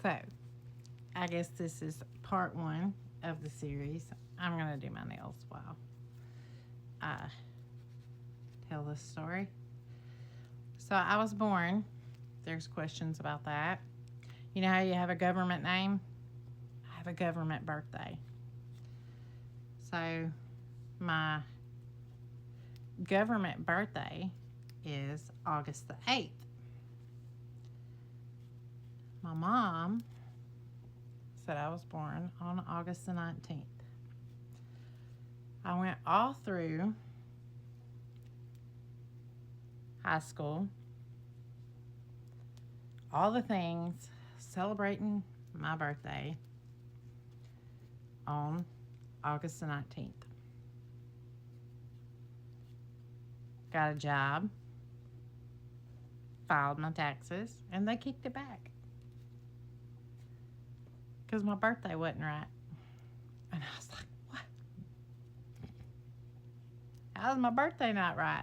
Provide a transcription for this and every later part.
So, I guess this is part one of the series. I'm going to do my nails while I tell this story. So, I was born. There's questions about that. You know how you have a government name? I have a government birthday. So, my government birthday is August the 8th. My mom said I was born on August the 19th. I went all through high school, all the things, celebrating my birthday on August the 19th. Got a job, filed my taxes, and they kicked it back because my birthday wasn't right. And I was like, what? How's my birthday not right?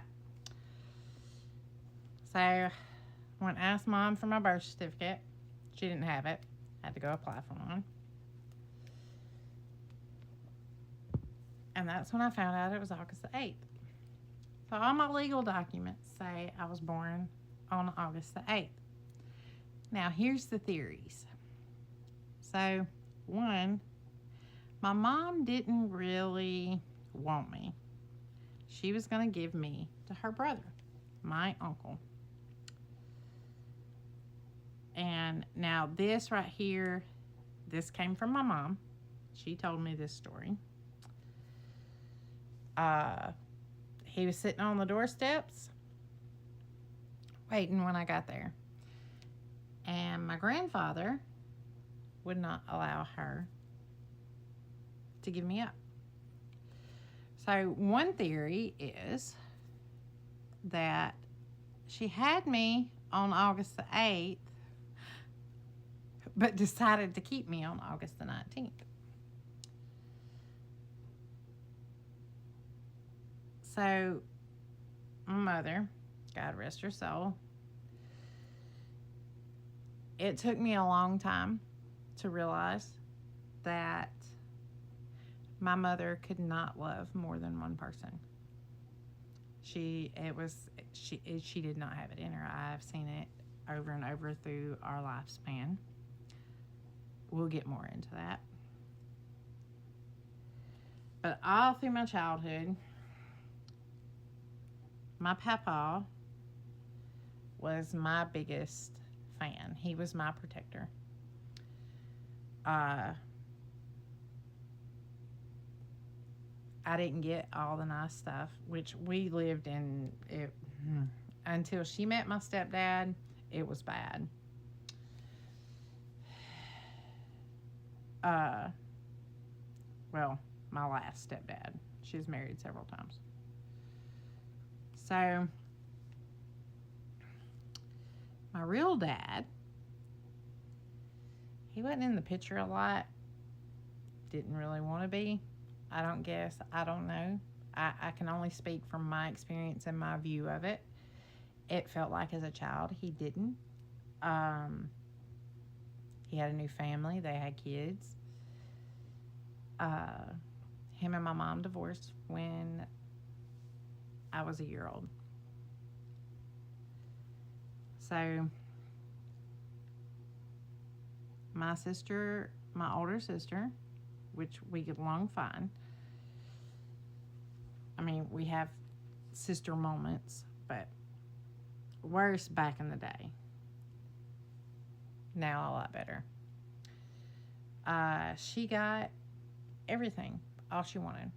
So I went and asked Mom for my birth certificate. She didn't have it. Had to go apply for one. And that's when I found out it was August the 8th. So all my legal documents say I was born on August the 8th. Now, here's the theories. So, one, my mom didn't really want me. She was going to give me to her brother, my uncle. And now this right here, this came from my mom. She told me this story. He was sitting on the doorsteps waiting when I got there. And my grandfather would not allow her to give me up. So one theory is that she had me on August the 8th, but decided to keep me on August the 19th. So my mother, God rest her soul, it took me a long time to realize that my mother could not love more than one person. She did not have it in her. I've seen it over and over through our lifespan. We'll get more into that. But all through my childhood, my papa was my biggest fan. He was my protector. I didn't get all the nice stuff, which we lived in it until she met my stepdad. It was bad. Well, my last stepdad. She was married several times. So, my real dad, he wasn't in the picture a lot. Didn't really want to be. I don't guess. I don't know. I can only speak from my experience and my view of it. It felt like as a child he didn't. He had a new family. They had kids. Him and my mom divorced when I was a year old. So my sister, my older sister, which we get along fine. I mean, we have sister moments, but worse back in the day. Now a lot better. She got everything, all she wanted.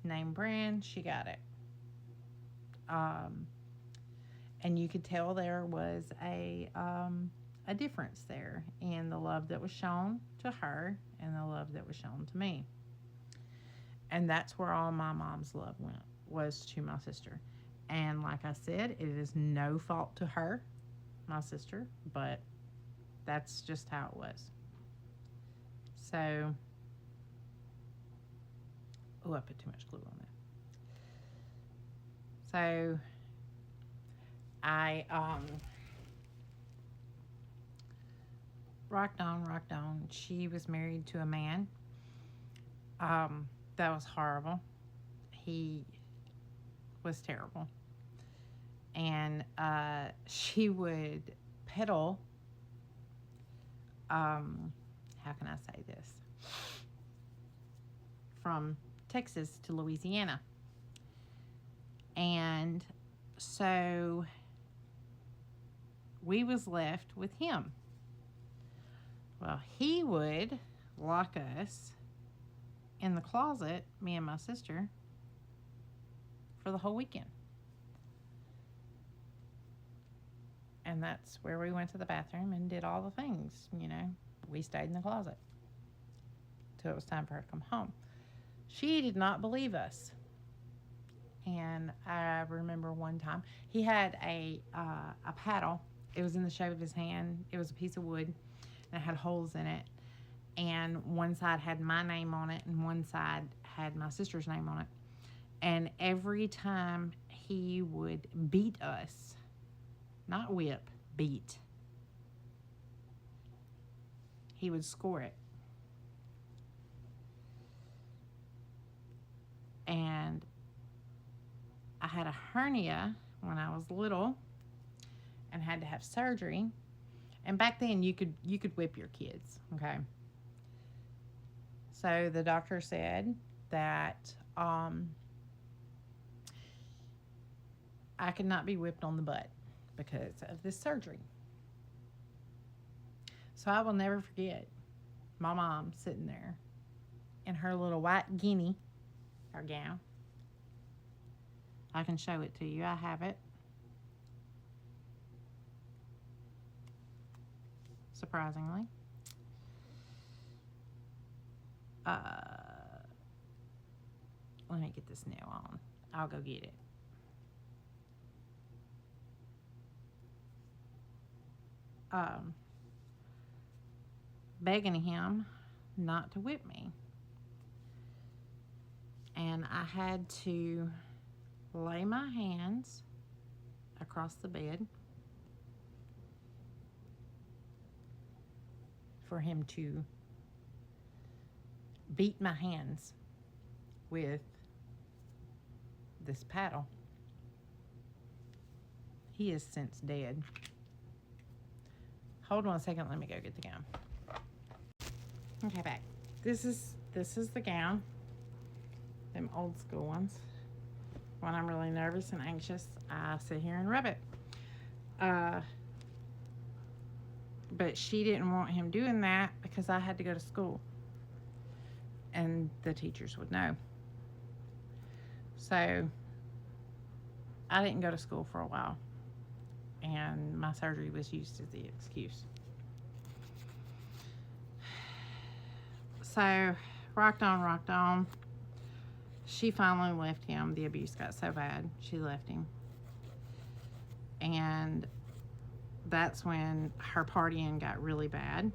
Name brand, she got it. And you could tell there was a difference there in the love that was shown to her and the love that was shown to me. And that's where all my mom's love went, was to my sister. And like I said, it is no fault to her, my sister, but that's just how it was. So, I put too much glue on that. So, I rocked on, rocked on. She was married to a man. That was horrible. He was terrible. And she would peddle, how can I say this? From Texas to Louisiana. And so we was left with him. Well, he would lock us in the closet, me and my sister, for the whole weekend. And that's where we went to the bathroom and did all the things, you know. We stayed in the closet till it was time for her to come home. She did not believe us. And I remember one time he had a paddle. It was in the shape of his hand. It was a piece of wood, and it had holes in it. And one side had my name on it, and one side had my sister's name on it. And every time he would beat us, not whip, beat, he would score it. And I had a hernia when I was little and had to have surgery. And back then you could whip your kids, okay? So the doctor said that I could not be whipped on the butt because of this surgery. So I will never forget my mom sitting there in her little white guinea, her gown. I can show it to you. I have it. Surprisingly. Let me get this nail on. I'll go get it. Begging him not to whip me. And I had to lay my hands across the bed for him to beat my hands with this paddle. He is since dead. Hold on a second, let me go get the gown. Okay, back. This is the gown. Them old school ones. When I'm really nervous and anxious, I sit here and rub it. But she didn't want him doing that because I had to go to school. And the teachers would know. So I didn't go to school for a while. And my surgery was used as the excuse. So, rocked on. She finally left him. The abuse got so bad, she left him. And that's when her partying got really bad.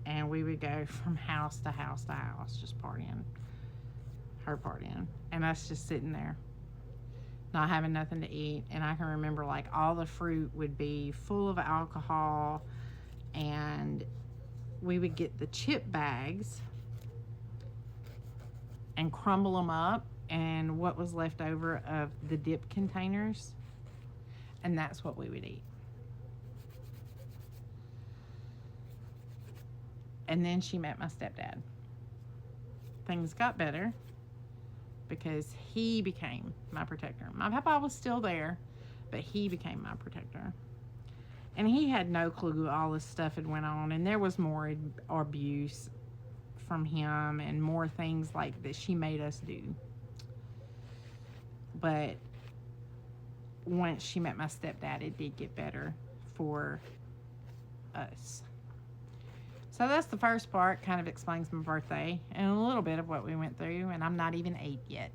And we would go from house to house to house, just partying. Her partying. And us just sitting there, not having nothing to eat. And I can remember, like, all the fruit would be full of alcohol, and we would get the chip bags and crumble them up, and what was left over of the dip containers, and that's what we would eat. And then she met my stepdad. Things got better because he became my protector. My papa was still there, but he became my protector. And he had no clue all this stuff had went on, and there was more abuse from him and more things like that she made us do. But once she met my stepdad, it did get better for us. So that's the first part, kind of explains my birthday and a little bit of what we went through, and I'm not even 8 yet.